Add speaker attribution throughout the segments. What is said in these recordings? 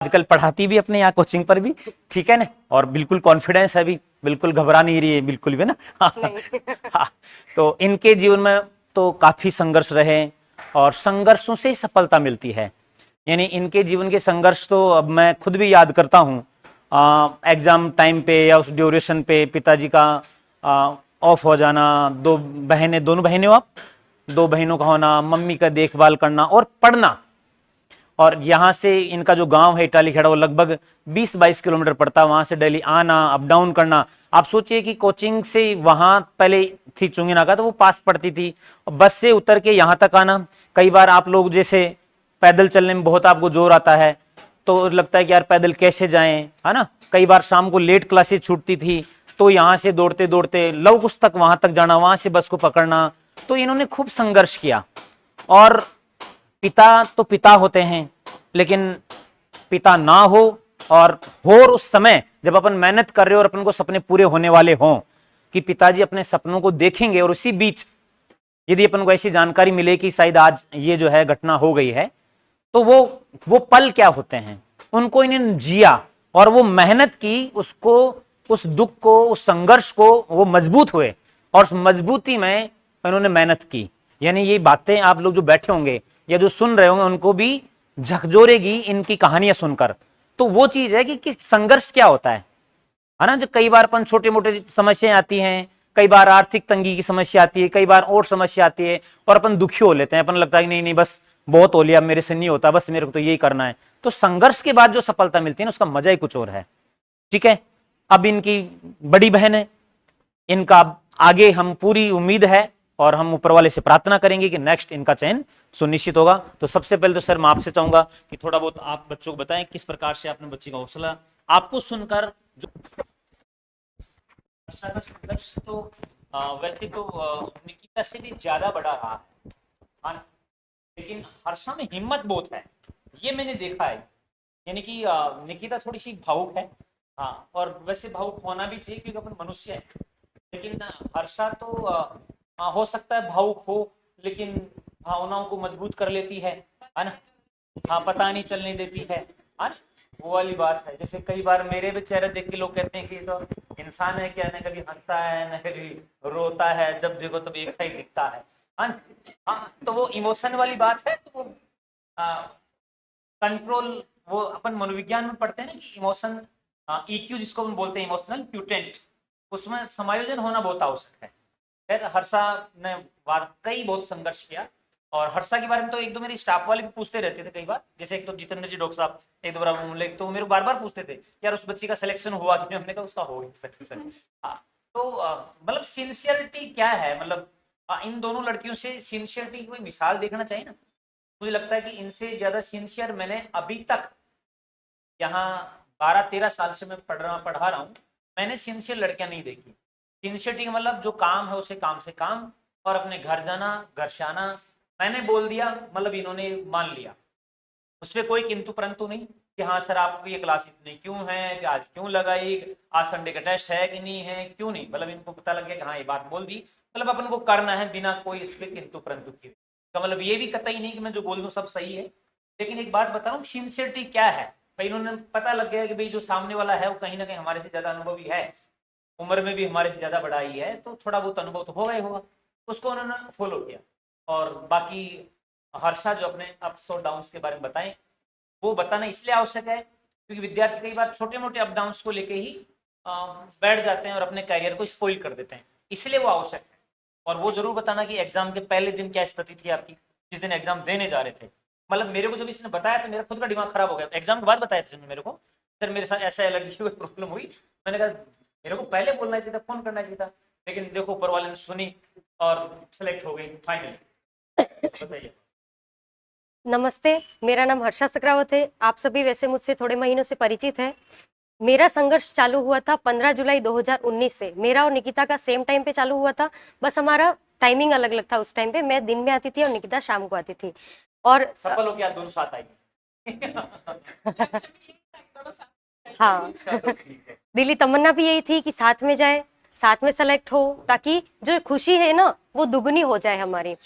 Speaker 1: आजकल पढ़ाती भी अपने यहाँ कोचिंग पर भी, ठीक है ना, और बिल्कुल कॉन्फिडेंस है भी, बिल्कुल घबरा नहीं रही है बिल्कुल भी ना। हाँ, तो इनके जीवन में तो काफी संघर्ष रहे और संघर्षों से ही सफलता मिलती है। यानी इनके जीवन के संघर्ष तो अब मैं खुद भी याद करता हूँ। एग्जाम टाइम पे या उस ड्यूरेशन पे पिताजी का ऑफ हो जाना, दोनों बहनें हो आप, दो बहनों का होना, मम्मी का देखभाल करना और पढ़ना। और यहाँ से इनका जो गांव है इटाली खेड़ा, वो लगभग 20-22 किलोमीटर पड़ता है। वहां से डेली आना, अप डाउन करना। आप सोचिए कि कोचिंग से वहां पहले थी चुंगी नाका, तो वो पास पड़ती थी, बस से उतर के यहाँ तक आना। कई बार आप लोग जैसे पैदल चलने में बहुत आपको जोर आता है, तो लगता है कि यार पैदल कैसे जाएं, है ना। कई बार शाम को लेट क्लासेस छूटती थी, तो यहाँ से दौड़ते दौड़ते लवकुश तक वहां तक जाना, वहां से बस को पकड़ना। तो इन्होंने खूब संघर्ष किया। और पिता तो पिता होते हैं, लेकिन पिता ना हो और उस समय जब अपन मेहनत कर रहे हो और अपन को सपने पूरे होने वाले हों, कि पिताजी अपने सपनों को देखेंगे, और उसी बीच यदि अपन को ऐसी जानकारी मिले कि शायद आज ये जो है घटना हो गई है, तो वो पल क्या होते हैं, उनको इन्हें जिया और वो मेहनत की, उसको, उस दुख को, उस संघर्ष को, वो मजबूत हुए और उस मजबूती में इन्होंने मेहनत की। यानी ये बातें आप लोग जो बैठे होंगे या जो सुन रहे होंगे, उनको भी झकझोरेगी इनकी कहानियां सुनकर। तो वो चीज है कि संघर्ष क्या होता है ना। जो कई बार अपन छोटे मोटे समस्याएं आती हैं, कई बार आर्थिक तंगी की समस्या आती है, कई बार और समस्या आती है, और अपन दुखी हो लेते हैं। अपन लगता है कि नहीं नहीं बस बहुत हो लिया, मेरे से नहीं होता, बस मेरे को तो यही करना है। तो संघर्ष के बाद जो सफलता मिलती है ना, उसका मजा ही कुछ और है। ठीक है, अब इनकी बड़ी बहन है, इनका आगे हम पूरी उम्मीद है और हम ऊपर वाले से प्रार्थना करेंगे कि नेक्स्ट इनका चयन सुनिश्चित होगा। तो सबसे पहले तो सर मैं आपसे चाहूंगा कि थोड़ा बहुत आप बच्चों को बताएं किस प्रकार से आपने बच्ची का हौसला, आपको सुनकर जो का संघर्ष तो वैसे तो निकिता से भी ज्यादा बड़ा रहा है, हाँ, लेकिन हर्षा में हिम्मत बहुत है, ये मैंने देखा है। यानी कि निकिता थोड़ी सी भावुक है, हाँ, और वैसे भावुक होना भी चाहिए क्योंकि अपन मनुष्य है। लेकिन हर्षा तो हो सकता है भावुक हो, लेकिन भावनाओं को मजबूत कर लेती है ना। हाँ, पता नहीं चलने देती है ना, वो वाली बात है। जैसे कई बार मेरे भी चेहरे देख के लोग कहते हैं कि तो इंसान है क्या, न कभी हंसता है न कभी रोता है, जब देखो तब एक साइड दिखता है। हाँ, तो वो इमोशन वाली बात है। तो वो कंट्रोल, वो अपन मनोविज्ञान में पढ़ते हैं ना कि इमोशन, ईक्यू जिसको हम बोलते हैं, इमोशनल क्यूटेंट, उसमें समायोजन होना बहुत आवश्यक है। फिर हर्षा ने वाकई बहुत संघर्ष किया। और हर्षा के बारे में तो एक दो मेरे स्टाफ वाले भी पूछते रहते थे कई बार, जैसे एक तो जितेंद्र जी डॉक्टर साहब एक दो बार मिले, तो मेरे को बार बार पूछते थे यार उस बच्ची का सिलेक्शन हुआ कि नहीं। हमने कहा उसका हो गया सिलेक्शन। हाँ, तो मतलब सिंसियरिटी क्या है, मतलब इन दोनों लड़कियों से सिंसियरिटी की कोई मिसाल देखना चाहिए ना। मुझे लगता है कि इनसे ज्यादा सिंसियर मैंने अभी तक यहाँ 12-13 साल से मैं पढ़ा रहा हूँ, मैंने सिंसियर लड़कियां नहीं देखी। सिंसियरिटी का मतलब जो काम है उसे काम से काम, और अपने घर जाना घर से आना। मैंने बोल दिया मतलब इन्होंने मान लिया, उसमें कोई किंतु परंतु नहीं कि हाँ सर आपको ये क्लास इतनी क्यों है, कि आज क्यों लगाई, आज संडे का टेस्ट है कि नहीं है, क्यों नहीं। मतलब इनको पता लग गया कि हाँ ये बात बोल दी, मतलब अपन को करना है बिना कोई इसके किंतु परंतु के। तो मतलब ये भी कतई नहीं कि मैं जो बोल दूं सब सही है। लेकिन एक बात बता रहा हूँ, सिंसियरिटी क्या है भाई। इन्होंने पता लग गया कि भाई जो सामने वाला है वो कहीं ना कहीं हमारे से ज्यादा अनुभवी है, उम्र में भी हमारे से ज्यादा बड़ा ही है, तो थोड़ा बहुत अनुभव तो होगा ही होगा। उसको उन्होंने फॉलो किया। और बाकी हर्षा जो अपने अप्स और डाउन्स के बारे में बताएं, वो बताना इसलिए आवश्यक है क्योंकि विद्यार्थी कई बार छोटे मोटे अप डाउन्स को लेके ही बैठ जाते हैं और अपने करियर को स्पॉइल कर देते हैं, इसलिए वो आवश्यक है। और वो जरूर बताना कि एग्जाम के पहले दिन क्या स्थिति थी आपकी, जिस दिन एग्जाम देने जा रहे थे। मतलब मेरे को जब इसने बताया तो मेरा खुद का दिमाग खराब हो गया। एग्जाम के बाद बताया था मेरे को, सर मेरे साथ ऐसा एलर्जी की प्रॉब्लम हुई। मैंने कहा मेरे को पहले बोलना चाहिए था, फोन करना चाहिए था। लेकिन देखो ऊपर वाले ने सुनी और सिलेक्ट हो गई फाइनली। बताइए।
Speaker 2: नमस्ते, मेरा नाम हर्षा सक्रावत है। आप सभी वैसे मुझसे थोड़े महीनों से परिचित हैं। मेरा संघर्ष चालू हुआ था 15 जुलाई 2019 से। मेरा और निकिता का सेम टाइम पे चालू हुआ था, बस हमारा टाइमिंग अलग अलग था। उस टाइम पे मैं दिन में आती थी और निकिता शाम को आती थी। और
Speaker 1: सफल हो क्या, दोनों साथ आई?
Speaker 2: हाँ, दिल्ली तमन्ना भी यही थी कि साथ में जाए, साथ में सेलेक्ट हो, ताकि जो खुशी है ना वो दुगनी हो जाए हमारी।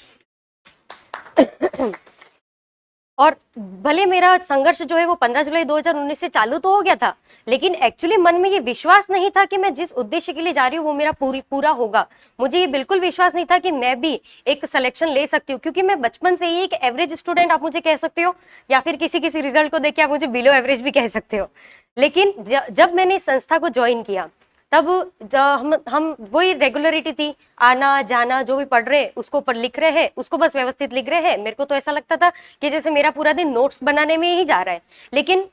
Speaker 2: और भले मेरा संघर्ष जो है वो 15 जुलाई 2019 से चालू तो हो गया था, लेकिन एक्चुअली मन में ये विश्वास नहीं था कि मैं जिस उद्देश्य के लिए जा रही हूँ वो मेरा पूरा होगा। मुझे ये बिल्कुल विश्वास नहीं था कि मैं भी एक सिलेक्शन ले सकती हूँ, क्योंकि मैं बचपन से ही एक एवरेज स्टूडेंट आप मुझे कह सकते हो, या फिर किसी रिजल्ट को देख के आप मुझे बिलो एवरेज भी कह सकते हो। लेकिन जब मैंने इस संस्था को ज्वाइन किया, तब हम वही रेगुलरिटी थी, आना जाना, जो भी पढ़ रहे उसको पर लिख रहे हैं, उसको बस व्यवस्थित लिख रहे हैं। मेरे को तो ऐसा लगता था कि जैसे मेरा पूरा दिन नोट्स बनाने में ही जा रहा है। लेकिन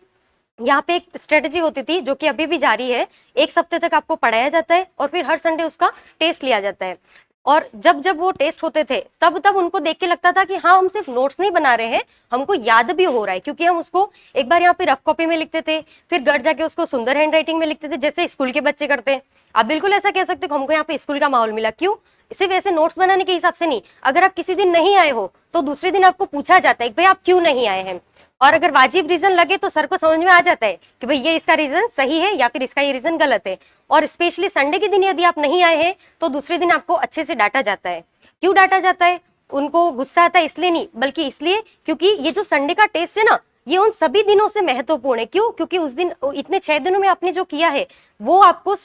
Speaker 2: यहाँ पे एक स्ट्रेटेजी होती थी जो कि अभी भी जारी है। एक हफ्ते तक आपको पढ़ाया जाता है और फिर हर संडे उसका टेस्ट लिया जाता है। और जब जब वो टेस्ट होते थे तब तब उनको देख के लगता था कि हाँ, हम सिर्फ नोट्स नहीं बना रहे हैं, हमको याद भी हो रहा है, क्योंकि हम उसको एक बार यहाँ पे रफ कॉपी में लिखते थे, फिर घर जाके उसको सुंदर हैंड राइटिंग में लिखते थे, जैसे स्कूल के बच्चे करते हैं। आप बिल्कुल ऐसा कह सकते हो, हमको यहाँ पे स्कूल का माहौल मिला। क्यों? सिर्फ ऐसे नोट्स बनाने के हिसाब से नहीं, अगर आप किसी दिन नहीं आए हो तो दूसरे दिन आपको पूछा जाता है कि भाई आप क्यों नहीं आए हैं, और अगर वाजिब रीजन लगे तो सर को समझ में आ जाता है कि भाई ये इसका रीजन सही है या फिर इसका ये रीजन गलत है। और स्पेशली संडे के दिन यदि आप नहीं आए हैं तो दूसरे दिन आपको अच्छे से डांटा जाता है। क्यों डांटा जाता है? उनको गुस्सा आता है इसलिए नहीं, बल्कि इसलिए क्योंकि ये जो संडे का टेस्ट है ना, ये उन सभी दिनों से महत्वपूर्ण है। क्यों? क्योंकि उस दिन इतने 6 दिनों में आपने जो किया है वो आपको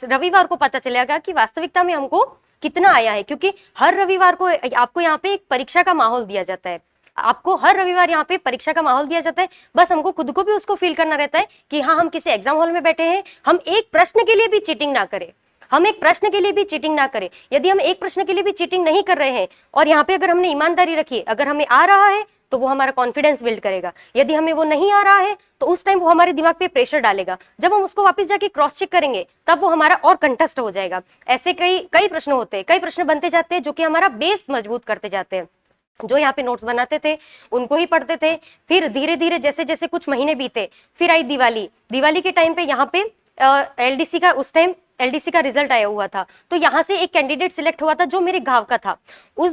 Speaker 2: रविवार को पता चलेगा कि वास्तविकता में हमको कितना आया है। क्योंकि हर रविवार को आपको यहाँ पे एक परीक्षा का माहौल दिया जाता है, आपको हर रविवार यहाँ पे परीक्षा का माहौल दिया जाता है। बस हमको खुद को भी उसको फील करना रहता है कि हाँ, हम किसी एग्जाम हॉल में बैठे हैं, हम एक प्रश्न के लिए भी चीटिंग ना करें, हम एक प्रश्न के लिए भी चीटिंग ना करें। यदि हम एक प्रश्न के लिए भी चीटिंग नहीं कर रहे हैं और यहाँ पे अगर हमने ईमानदारी रखी, अगर हमें आ रहा है तो वो हमारा कॉन्फिडेंस बिल्ड करेगा। यदि हमें वो नहीं आ रहा है तो उस टाइम वो हमारे दिमाग पे प्रेशर डालेगा। जब हम उसको वापस जाके क्रॉस चेक करेंगे तब वो हमारा और कंटेस्ट हो जाएगा। ऐसे कई प्रश्न होते हैं, कई प्रश्न बनते जाते हैं जो कि हमारा बेस मजबूत करते जाते हैं। जो यहाँ पे नोट्स बनाते थे उनको ही पढ़ते थे। फिर धीरे धीरे जैसे जैसे कुछ महीने बीते, फिर आई दिवाली के टाइम पे यहाँ पे एलडीसी का, उस टाइम एलडीसी का रिजल्ट आया हुआ था, तो यहाँ से एक कैंडिडेट सिलेक्ट हुआ था जो मेरे गांव का था। उस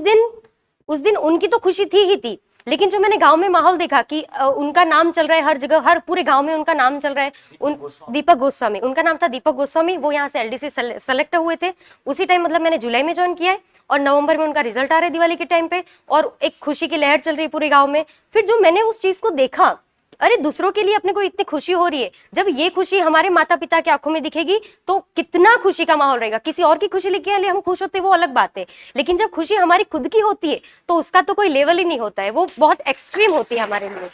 Speaker 2: दिन उनकी तो खुशी थी ही थी, लेकिन जो मैंने गांव में माहौल देखा कि उनका नाम चल रहा है हर जगह, हर पूरे गांव में उनका नाम चल रहा है। दीपक गोस्वामी उनका नाम था, दीपक गोस्वामी। वो यहाँ से एलडीसी सेलेक्ट हुए थे उसी टाइम, मतलब मैंने जुलाई में ज्वाइन किया है और नवंबर में उनका रिजल्ट आ रहा है दिवाली के टाइम पे, और एक खुशी की लहर चल रही है पूरे गाँव में। फिर जो मैंने उस चीज को देखा, अरे दूसरों के लिए अपने को इतनी खुशी हो रही है, जब ये खुशी हमारे माता पिता की आंखों में दिखेगी तो कितना खुशी का माहौल रहेगा। किसी और की खुशी लेके लिए हम खुश होते हैं वो अलग बात है, लेकिन जब खुशी हमारी खुद की होती है तो उसका तो कोई लेवल ही नहीं होता है, वो बहुत एक्सट्रीम होती है हमारे लिए।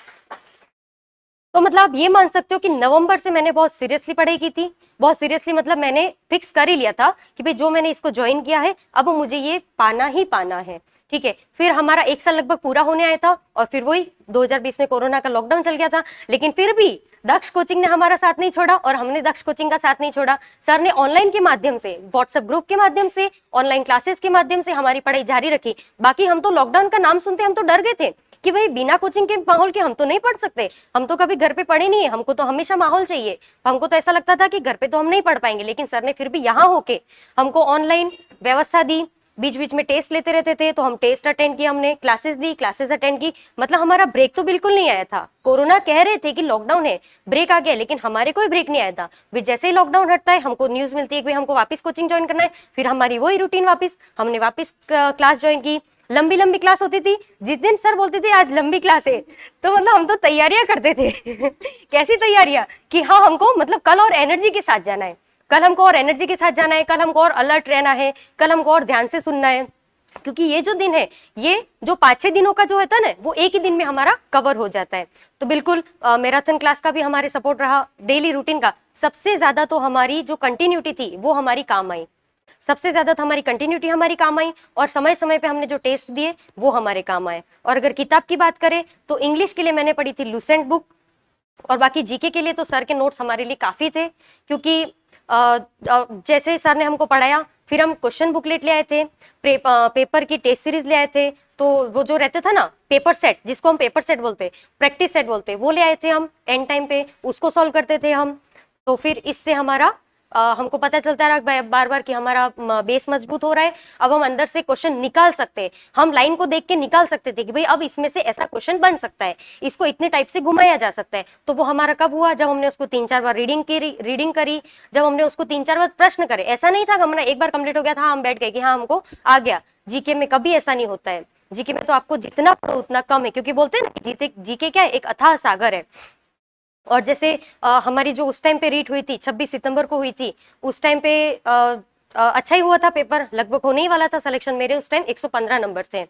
Speaker 2: तो मतलब आप ये मान सकते हो कि नवंबर से मैंने बहुत सीरियसली पढ़ाई की थी। बहुत सीरियसली मतलब मैंने फिक्स कर ही लिया था कि भाई जो मैंने इसको ज्वाइन किया है अब मुझे ये पाना ही पाना है, ठीक है। फिर हमारा 1 साल लगभग पूरा होने आया था और फिर वही 2020 में कोरोना का लॉकडाउन चल गया था, लेकिन फिर भी दक्ष कोचिंग ने हमारा साथ नहीं छोड़ा और हमने दक्ष कोचिंग का साथ नहीं छोड़ा। सर ने ऑनलाइन के माध्यम से, व्हाट्सएप ग्रुप के माध्यम से, ऑनलाइन क्लासेस के माध्यम से हमारी पढ़ाई जारी रखी। बाकी हम तो लॉकडाउन का नाम सुनते हम तो डर गए थे कि भाई बिना कोचिंग के माहौल के हम तो नहीं पढ़ सकते, हम तो कभी घर पे पढ़े नहीं है, हमको तो हमेशा माहौल चाहिए। हमको तो ऐसा लगता था कि घर पे तो हम नहीं पढ़ पाएंगे, लेकिन सर ने फिर भी यहाँ होके हमको ऑनलाइन व्यवस्था दी। बीच बीच में टेस्ट लेते रहते थे तो हम टेस्ट अटेंड किए, हमने क्लासेस दी, क्लासेस अटेंड की। मतलब हमारा ब्रेक तो बिल्कुल नहीं आया था। कोरोना कह रहे थे कि लॉकडाउन है, ब्रेक आ गया, लेकिन हमारे कोई ब्रेक नहीं आया था। फिर जैसे ही लॉकडाउन हटता है हमको न्यूज मिलती है कि हमको वापस कोचिंग ज्वाइन करना है, फिर हमारी वही रूटीन वापस, हमने वापस क्लास ज्वाइन की। लंबी लंबी क्लास होती थी, जिस दिन सर बोलते थे आज लंबी क्लास है तो मतलब हम तो तैयारियां करते थे कैसी तैयारियां कि हाँ हमको मतलब कल और एनर्जी के साथ जाना है, कल हमको और एनर्जी के साथ जाना है, कल हमको और अलर्ट रहना है, कल हमको और ध्यान से सुनना है। क्योंकि ये जो दिन है, ये जो 5-6 दिनों का जो होता है ना, वो एक ही दिन में हमारा कवर हो जाता है। तो बिल्कुल मैराथन क्लास का भी हमारे सपोर्ट रहा, डेली रूटीन का। सबसे ज्यादा तो हमारी जो कंटिन्यूटी थी वो हमारी काम आई, सबसे ज्यादा तो हमारी कंटिन्यूटी हमारी काम आई, और समय समय पे हमने जो टेस्ट दिए वो हमारे काम आए। और अगर किताब की बात करें तो इंग्लिश के लिए मैंने पढ़ी थी लुसेंट बुक, और बाकी जीके के लिए तो सर के नोट्स हमारे लिए काफी थे। क्योंकि जैसे सर ने हमको पढ़ाया फिर हम क्वेश्चन बुकलेट ले आए थे, पेपर की टेस्ट सीरीज ले आए थे। तो वो जो रहता था ना पेपर सेट, जिसको हम पेपर सेट बोलते, प्रैक्टिस सेट बोलते, वो ले आए थे हम एंड टाइम पे, उसको सॉल्व करते थे हम। तो फिर इससे हमारा हमको पता चलता रहा बार बार कि हमारा बेस मजबूत हो रहा है। अब हम अंदर से क्वेश्चन निकाल सकते हैं, हम लाइन को देख के निकाल सकते थे कि भाई अब इसमें से ऐसा क्वेश्चन बन सकता है, इसको इतने टाइप से घुमाया जा सकता है। तो वो हमारा कब हुआ, जब हमने उसको 3-4 बार रीडिंग करी, जब हमने उसको 3-4 बार प्रश्न करे। ऐसा नहीं था कि हमारा एक बार कंप्लीट हो गया था हम बैठ गए कि हाँ हमको आ गया। जीके में कभी ऐसा नहीं होता है, जीके में तो आपको जितना पढ़ो उतना कम है, क्योंकि बोलते हैं ना जीके क्या है, एक अथाह सागर है। और जैसे हमारी जो उस टाइम पे रीट हुई थी 26 सितंबर को हुई थी, उस टाइम पे अच्छा ही हुआ था पेपर, लगभग होने ही वाला था सिलेक्शन। मेरे उस टाइम 115 नंबर थे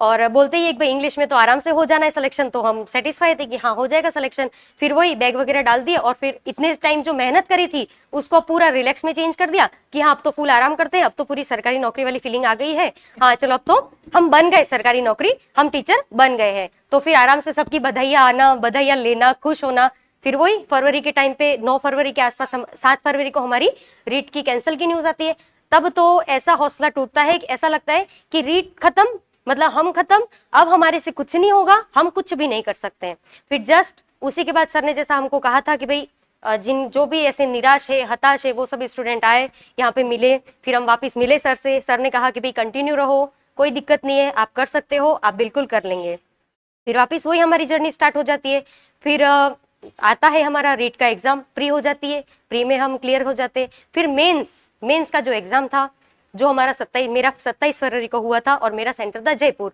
Speaker 2: और बोलते ही एक भाई इंग्लिश में तो आराम से हो जाना है सिलेक्शन, तो हम सेटिस्फाई थे कि हाँ हो जाएगा सिलेक्शन। फिर वही बैग वगैरह डाल दिए और फिर इतने टाइम जो मेहनत करी थी उसको पूरा रिलैक्स में चेंज कर दिया कि हाँ अब तो फुल आराम करते हैं, अब तो पूरी सरकारी नौकरी वाली फीलिंग आ गई है। हाँ चलो अब तो हम बन गए सरकारी नौकरी, हम टीचर बन गए हैं। तो फिर आराम से सबकी बधाइयाँ आना, बधाइयाँ लेना, खुश होना। फिर वही फरवरी के टाइम पे 9 फरवरी के आसपास 7 फरवरी को हमारी रीट की कैंसिल की न्यूज आती है। तब तो ऐसा हौसला टूटता है कि ऐसा लगता है कि रीट खत्म, मतलब हम खत्म, अब हमारे से कुछ नहीं होगा, हम कुछ भी नहीं कर सकते हैं। फिर जस्ट उसी के बाद सर ने जैसा हमको कहा था कि भाई जिन जो भी ऐसे निराश है, हताश है, वो सब स्टूडेंट आए यहाँ पे मिले। फिर हम वापस मिले सर से, सर ने कहा कि भाई कंटिन्यू रहो, कोई दिक्कत नहीं है, आप कर सकते हो, आप बिल्कुल कर लेंगे। फिर वापस वही हमारी जर्नी स्टार्ट हो जाती है। फिर आता है हमारा रीट का एग्जाम, प्री हो जाती है, प्री में हम क्लियर हो जाते हैं। फिर मेंस का जो एग्जाम था, जो हमारा 27 फरवरी को हुआ था और मेरा सेंटर था जयपुर।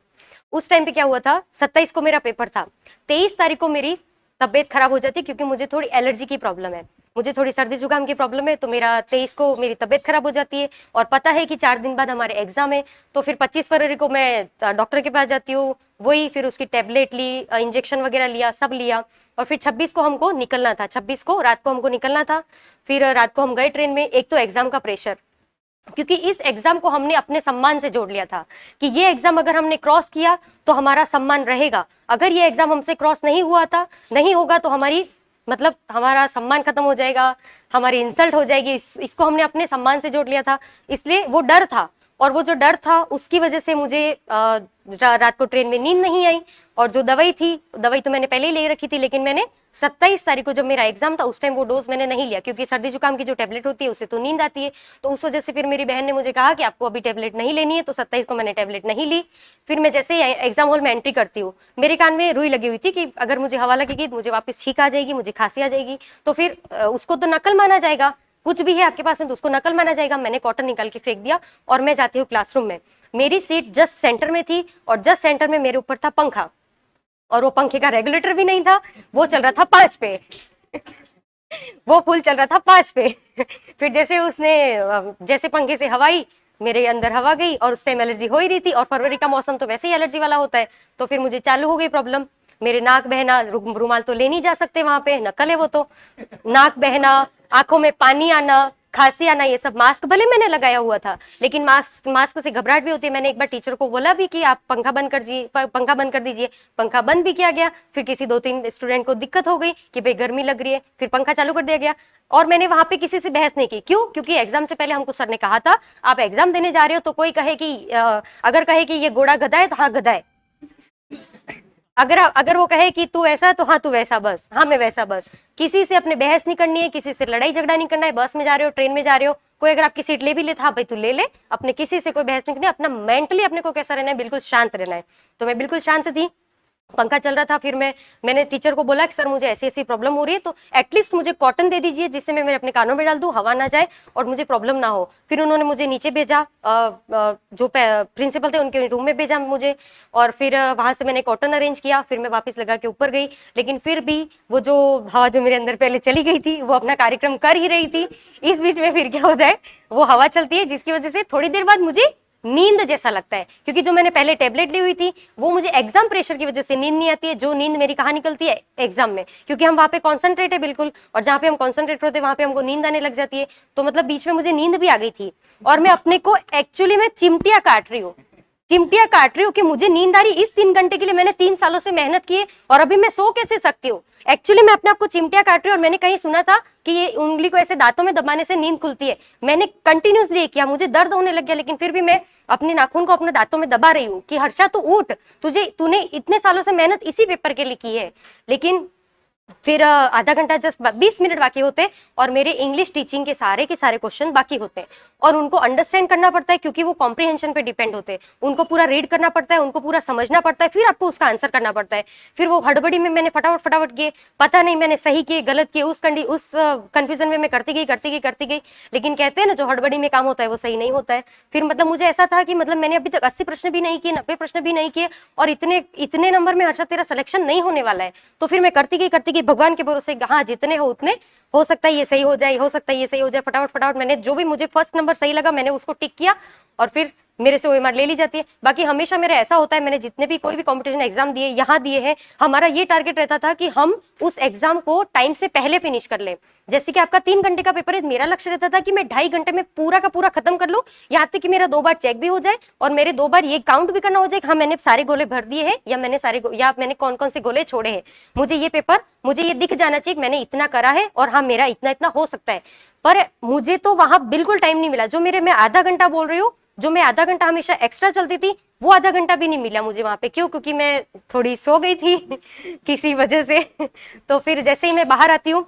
Speaker 2: उस टाइम पे क्या हुआ था, 27 को मेरा पेपर था, 23 तारीख को मेरी तबीयत खराब हो जाती क्योंकि मुझे थोड़ी एलर्जी की प्रॉब्लम है, मुझे थोड़ी सर्दी जुकाम की प्रॉब्लम है। तो मेरा 23 को मेरी तबीयत खराब हो जाती है और पता है कि 4 दिन बाद हमारे एग्जाम है। तो फिर 25 फरवरी को मैं डॉक्टर के पास जाती हूँ, वही फिर उसकी टेबलेट ली, इंजेक्शन वगैरह लिया, सब लिया। और फिर 26 को हमको निकलना था, 26 को रात को हमको निकलना था। फिर रात को हम गए ट्रेन में। एक तो एग्जाम का प्रेशर, क्योंकि इस एग्जाम को हमने अपने सम्मान से जोड़ लिया था कि ये एग्जाम अगर हमने क्रॉस किया तो हमारा सम्मान रहेगा, अगर ये एग्जाम हमसे क्रॉस नहीं होगा तो मतलब हमारा सम्मान खत्म हो जाएगा, हमारी इंसल्ट हो जाएगी। इसको हमने अपने सम्मान से जोड़ लिया था, इसलिए वो डर था। और वो जो डर था उसकी वजह से मुझे रात को ट्रेन में नींद नहीं आई। और जो दवाई तो मैंने पहले ही ले रखी थी, लेकिन मैंने 27 तारीख को जब मेरा एग्जाम था उस टाइम वो डोज मैंने नहीं लिया, क्योंकि सर्दी जुकाम की जो टेबलेट होती है उससे तो नींद आती है। तो उस वजह से फिर मेरी बहन ने मुझे कहा कि आपको अभी टेबलेट नहीं लेनी है, तो 27 को मैंने टेबलेट नहीं ली। फिर मैं जैसे ही एग्जाम हॉल में एंट्री करती हूँ, मेरे कान में रुई लगी हुई थी कि अगर मुझे हवा लगेगी तो मुझे वापस छींक आ जाएगी, मुझे खांसी आ जाएगी, तो फिर उसको तो नकल माना जाएगा, कुछ भी है आपके पास में तो उसको नकल माना जाएगा। मैंने कॉटन निकाल के फेंक दिया और मैं जाती हूँ क्लासरूम में। मेरी सीट जस्ट सेंटर में थी और जस्ट सेंटर में मेरे ऊपर था पंखा, और वो पंखे का रेगुलेटर भी नहीं था, वो चल रहा था 5 पे वो फुल चल रहा था 5 पे फिर जैसे पंखे से हवा आई, मेरे अंदर हवा गई और उस टाइम एलर्जी हो ही रही थी, और फरवरी का मौसम तो वैसे ही एलर्जी वाला होता है। तो फिर मुझे चालू हो गई प्रॉब्लम, मेरे नाक बहना, रुमाल तो ले नहीं जा सकते वहां पे, नकल है वो तो, नाक बहना, आंखों में पानी आना, खांसी आना, ये सब। मास्क भले मैंने लगाया हुआ था, लेकिन मास्क से घबराहट भी होती है। मैंने एक बार टीचर को बोला भी कि आप पंखा बंद कर दीजिए, पंखा बंद भी किया गया। फिर किसी 2-3 स्टूडेंट को दिक्कत हो गई कि भाई गर्मी लग रही है, फिर पंखा चालू कर दिया गया। और मैंने वहां पे किसी से बहस नहीं की, क्यों? क्योंकि एग्जाम से पहले हमको सर ने कहा था आप एग्जाम देने जा रहे हो तो कोई कहे कि अगर कहे कि ये घोड़ा गधा है तो हाँ गधा है, अगर वो कहे कि तू ऐसा तो हाँ तू वैसा, बस हाँ मैं वैसा। बस किसी से अपने बहस नहीं करनी है, किसी से लड़ाई झगड़ा नहीं करना है। बस में जा रहे हो, ट्रेन में जा रहे हो, कोई अगर आपकी सीट ले भी लेता, हाँ भाई तू ले ले, अपने किसी से कोई बहस नहीं करनी है। अपना मेंटली अपने को कैसा रहना है, बिल्कुल शांत रहना है। तो मैं बिल्कुल शांत थी, पंखा चल रहा था। फिर मैंने टीचर को बोला कि सर मुझे ऐसी ऐसी प्रॉब्लम हो रही है, तो एटलीस्ट मुझे कॉटन दे दीजिए जिससे मैं मेरे अपने कानों में डाल दूं, हवा ना जाए और मुझे प्रॉब्लम ना हो। फिर उन्होंने मुझे नीचे भेजा, जो प्रिंसिपल थे उनके रूम में भेजा मुझे, और फिर वहां से मैंने कॉटन अरेंज किया। फिर मैं वापस लगा के ऊपर गई, लेकिन फिर भी वो जो हवा जो मेरे अंदर पहले चली गई थी वो अपना कार्यक्रम कर ही रही थी। इस बीच में फिर क्या होता है, वो हवा चलती है जिसकी वजह से थोड़ी देर बाद मुझे नींद जैसा लगता है, क्योंकि जो मैंने पहले टेबलेट ली हुई थी वो मुझे एग्जाम प्रेशर की वजह से नींद नहीं आती है। जो नींद मेरी कहाँ निकलती है, एग्जाम में, क्योंकि हम वहाँ पे कॉन्सेंट्रेट है बिल्कुल, और जहाँ पे हम कॉन्सेंट्रेट होते हैं वहाँ पे हमको नींद आने लग जाती है। तो मतलब बीच में मुझे नींद भी आ गई थी, और मैं अपने को एक्चुअली में चिमटियां काट रही हूँ कि मुझे नींद आ रही। इस 3 घंटे के लिए मैंने 3 सालों से मेहनत की है और अभी मैं सो कैसे सकती हूँ। एक्चुअली मैं अपने आप को चिमटियां काट रही हूँ, और मैंने कहीं सुना था कि ये उंगली को ऐसे दांतों में दबाने से नींद खुलती है। मैंने कंटिन्यूसली किया, मुझे दर्द होने लग गया, लेकिन फिर भी मैं अपने नाखून को अपने दांतों में दबा रही हूँ कि हर्षा तू उठ, तूने इतने सालों से मेहनत इसी पेपर के लिए की है। लेकिन फिर आधा घंटा जस्ट 20 मिनट बाकी होते हैं और मेरे इंग्लिश टीचिंग के सारे क्वेश्चन बाकी होते हैं और उनको अंडरस्टैंड करना पड़ता है क्योंकि वो कॉम्प्रिहेंशन पे डिपेंड होते हैं। उनको पूरा रीड करना पड़ता है, उनको पूरा समझना पड़ता है, फिर आपको उसका आंसर करना पड़ता है। फिर वो हड़बड़ी में मैंने फटाफट फटाफट किए, पता नहीं मैंने सही किए गलत किए, उस कंफ्यूजन में मैं करती गई। लेकिन कहते हैं ना, जो हड़बड़ी में काम होता है वो सही नहीं होता है। फिर मतलब मुझे ऐसा था कि मतलब मैंने अभी तक 80 प्रश्न भी नहीं किए, 90 प्रश्न भी नहीं किए और इतने नंबर में हर्षा तेरा सिलेक्शन नहीं होने वाला है। तो फिर मैं करती गई भगवान के भरोसे, हाँ जितने हो उतने, हो सकता है ये सही हो जाए, हो सकता है ये सही हो जाए। फटाफट फटाफट मैंने जो भी मुझे फर्स्ट नंबर सही लगा मैंने उसको टिक किया और फिर मेरे से OMR ले ली जाती है। बाकी हमेशा मेरा ऐसा होता है, मैंने जितने भी कोई भी कंपटीशन एग्जाम दिए, यहाँ दिए हैं, हमारा ये टारगेट रहता था कि हम उस एग्जाम को टाइम से पहले फिनिश कर लें। जैसे कि आपका 3 घंटे का पेपर है, मेरा लक्ष्य रहता था कि मैं 2.5 घंटे में पूरा का पूरा खत्म कर लूं, यहाँ तक कि मेरा 2 बार चेक भी हो जाए और मेरे 2 बार ये काउंट भी करना हो जाए कि हाँ मैंने सारे गोले भर दिए हैं या मैंने कौन कौन से गोले छोड़े हैं। मुझे ये दिख जाना चाहिए कि मैंने इतना करा है और हाँ मेरा इतना इतना हो सकता है। पर मुझे तो वहां बिल्कुल टाइम नहीं मिला। मैं आधा घंटा बोल रही हूँ, जो मैं आधा घंटा हमेशा एक्स्ट्रा चलती थी, वो आधा घंटा भी नहीं मिला मुझे वहां पे। क्यों? क्योंकि मैं थोड़ी सो गई थी किसी वजह से। तो फिर जैसे ही मैं बाहर आती हूँ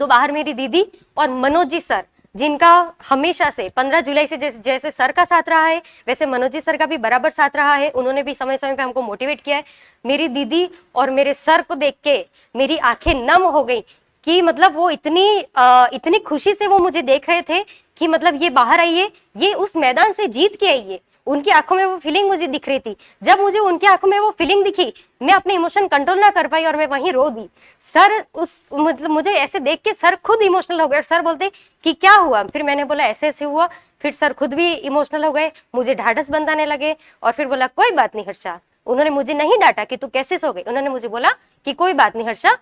Speaker 2: तो बाहर मेरी दीदी और मनोज जी सर, जिनका हमेशा से 15 जुलाई से जैसे सर का साथ रहा है वैसे मनोज जी सर का भी बराबर साथ रहा है। उन्होंने भी समय समय पे हमको मोटिवेट किया है। मेरी दीदी और मेरे सर को देख के मेरी आंखें नम हो गई कि मतलब वो इतनी खुशी से वो मुझे देख रहे थे कि मतलब ये बाहर आई है, ये उस मैदान से जीत के आई है। उनकी आंखों में वो फीलिंग मुझे दिख रही थी। जब मुझे उनकी आंखों में वो फीलिंग दिखी, मैं अपने इमोशन कंट्रोल ना कर पाई और मैं वहीं रो दी। सर मतलब मुझे ऐसे देख के सर खुद इमोशनल हो गए। सर बोलते कि क्या हुआ? फिर मैंने बोला ऐसे ऐसे हुआ। फिर सर खुद भी इमोशनल हो गए, मुझे ढाढ़स बंधाने लगे और फिर बोला कोई बात नहीं हर्षा। उन्होंने मुझे नहीं डांटा कि तू कैसे सो गई, उन्होंने मुझे बोला कि कोई बात नहीं हर्षा,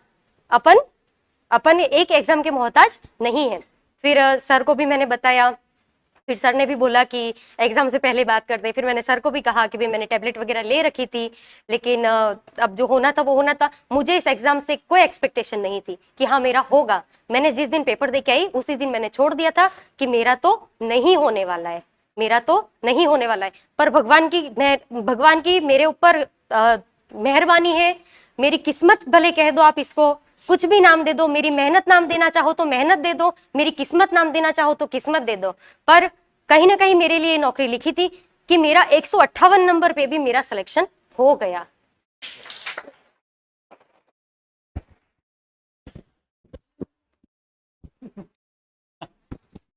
Speaker 2: अपन एक एग्जाम के मोहताज नहीं है। फिर सर को भी मैंने बताया। फिर सर ने भी बोला कि एग्जाम से पहले बात करते हैं। फिर मैंने सर को भी कहा कि भाई मैंने टैबलेट वगैरह ले रखी थी, लेकिन अब जो होना था वो होना था। मुझे इस एग्जाम से कोई एक्सपेक्टेशन नहीं थी कि हाँ मेरा होगा। मैंने जिस दिन पेपर दे के आई उसी दिन मैंने छोड़ दिया था कि मेरा तो नहीं होने वाला है, मेरा तो नहीं होने वाला है। पर भगवान की मेरे ऊपर मेहरबानी है, मेरी किस्मत भले कह दो आप इसको, कुछ भी नाम दे दो। मेरी मेहनत नाम देना चाहो तो मेहनत दे दो, मेरी किस्मत नाम देना चाहो तो किस्मत दे दो। पर कहीं ना कहीं मेरे लिए नौकरी लिखी थी कि मेरा 158 नंबर पे भी मेरा सिलेक्शन हो गया।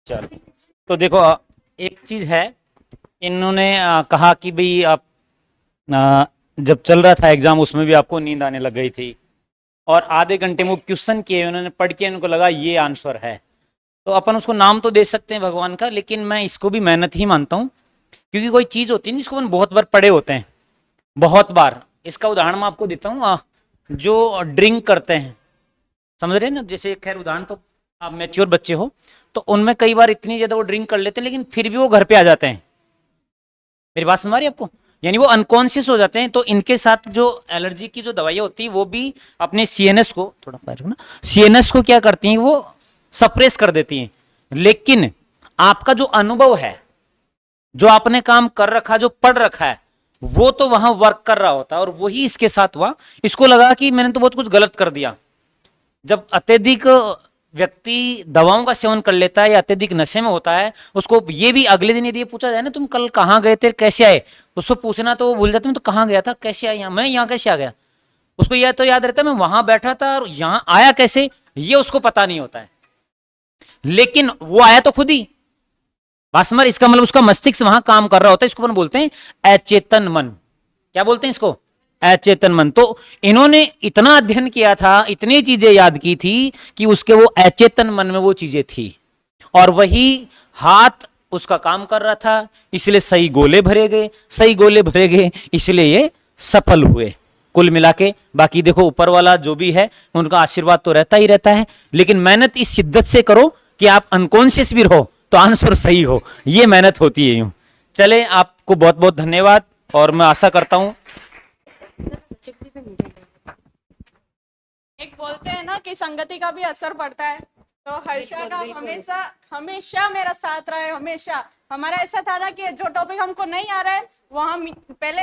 Speaker 1: चलो, तो देखो एक चीज है, इन्होंने कहा कि भाई आप जब चल रहा था एग्जाम उसमें भी आपको नींद आने लग गई थी और आधे घंटे में वो क्वेश्चन किए उन्होंने पढ़ के उनको लगा ये आंसर है। तो अपन उसको नाम तो दे सकते हैं भगवान का, लेकिन मैं इसको भी मेहनत ही मानता हूँ। क्योंकि कोई चीज होती है जिसको अपन बहुत बार पढ़े होते हैं, बहुत बार। इसका उदाहरण मैं आपको देता हूँ, जो ड्रिंक करते हैं, समझ रहे हैं ना, जैसे खैर उदाहरण तो आप मैच्योर बच्चे हो तो उनमें कई बार इतनी ज्यादा वो ड्रिंक कर लेते हैं लेकिन फिर भी वो घर पे आ जाते हैं। मेरी बात समझ रही है आपको? यानी वो अनकॉन्शियस हो जाते हैं। तो इनके साथ जो एलर्जी की जो दवाइयां होती है वो भी अपने सीएनएस को, थोड़ा फायर ना, सीएनएस को क्या करती हैं, वो सप्रेस कर देती हैं। लेकिन आपका जो अनुभव है, जो आपने काम कर रखा, जो पढ़ रखा है, वो तो वहां वर्क कर रहा होता है। और वही इसके साथ हुआ। इसको लगा कि मैंने तो बहुत कुछ गलत कर दिया। जब अत्यधिक व्यक्ति दवाओं का सेवन कर लेता है या अत्यधिक नशे में होता है, उसको ये भी अगले दिन यदि ये पूछा जाए ना तुम कल कहाँ गए थे, कैसे आए, उसको पूछना तो वो भूल जाते मैं तो कहाँ गया था, कैसे आया, मैं यहाँ कैसे आ गया। उसको यह तो याद रहता है मैं वहां बैठा था और यहाँ आया कैसे, ये उसको पता नहीं होता है। लेकिन वो आया तो खुद ही। बासमर इसका मतलब उसका मस्तिष्क वहां काम कर रहा होता है। इसको अपन बोलते हैं अचेतन मन। क्या बोलते हैं इसको? अचेतन मन। तो इन्होंने इतना अध्ययन किया था, इतनी चीजें याद की थी कि उसके वो अचेतन मन में वो चीजें थी और वही हाथ उसका काम कर रहा था, इसलिए सही गोले भरे गए, सही गोले भरे गए इसलिए ये सफल हुए कुल मिला के। बाकी देखो ऊपर वाला जो भी है उनका आशीर्वाद तो रहता ही रहता है, लेकिन मेहनत इस शिद्दत से करो कि आप अनकॉन्शियस भी रहो तो आंसर सही हो। ये मेहनत होती है। यूं चले, आपको बहुत बहुत धन्यवाद और मैं आशा करता हूं।
Speaker 3: एक बोलते हैं ना कि संगति का भी असर पड़ता है, तो हर्षा का हमेशा हमेशा मेरा साथ रहा है। हमेशा हमारा ऐसा था ना कि जो टॉपिक हमको नहीं आ रहा है वो हम पहले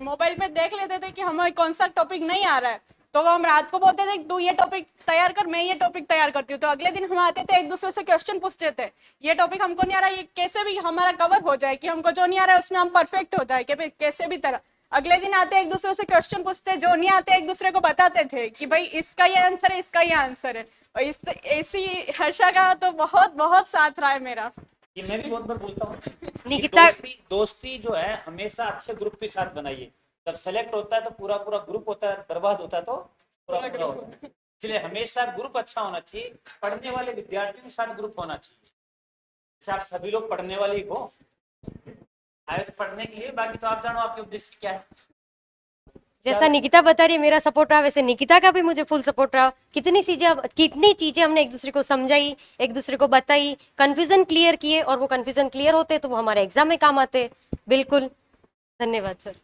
Speaker 3: मोबाइल में देख लेते थे कि हमें कौन सा टॉपिक नहीं आ रहा है, तो वो हम रात को बोलते थे तू ये टॉपिक तैयार कर, मैं ये टॉपिक तैयार करती हूँ। तो अगले दिन हम आते थे, एक दूसरे से क्वेश्चन पूछते थे, ये टॉपिक हमको नहीं आ रहा, ये कैसे भी हमारा कवर हो जाए, कि हमको जो नहीं आ रहा है उसमें हम परफेक्ट हो जाए, कि भाई कैसे भी तरह। अगले दिन आते एक दूसरे से क्वेश्चन पूछते, जो नहीं आते एक दूसरे को बताते थे कि भाई इसका ये आंसर है, इसका ये आंसर है। और इस ऐसी हर्षा का तो बहुत बहुत साथ रहा है मेरा।
Speaker 1: ये मैं भी बहुत बार बोलता हूँ कि
Speaker 2: निकिता-
Speaker 1: दोस्ती जो है हमेशा अच्छे ग्रुप के साथ बनाइए। जब सेलेक्ट होता है तो पूरा पूरा ग्रुप होता है, बर्बाद होता है तो पूरा पूरा होता है। इसलिए हमेशा ग्रुप अच्छा होना चाहिए, पढ़ने वाले विद्यार्थियों के साथ ग्रुप होना चाहिए। जैसे आप सभी लोग पढ़ने वाले ही हो, आए तो पढ़ने के लिए, बाकी तो आप जानो आपके उद्देश्य क्या है।
Speaker 2: जैसा निकिता बता रही है मेरा सपोर्ट रहा, वैसे निकिता का भी मुझे फुल सपोर्ट रहा। कितनी चीजें हमने एक दूसरे को समझाई, एक दूसरे को बताई, कंफ्यूजन क्लियर किए, और वो कंफ्यूजन क्लियर होते तो वो हमारे एग्जाम में काम आते। बिल्कुल, धन्यवाद सर।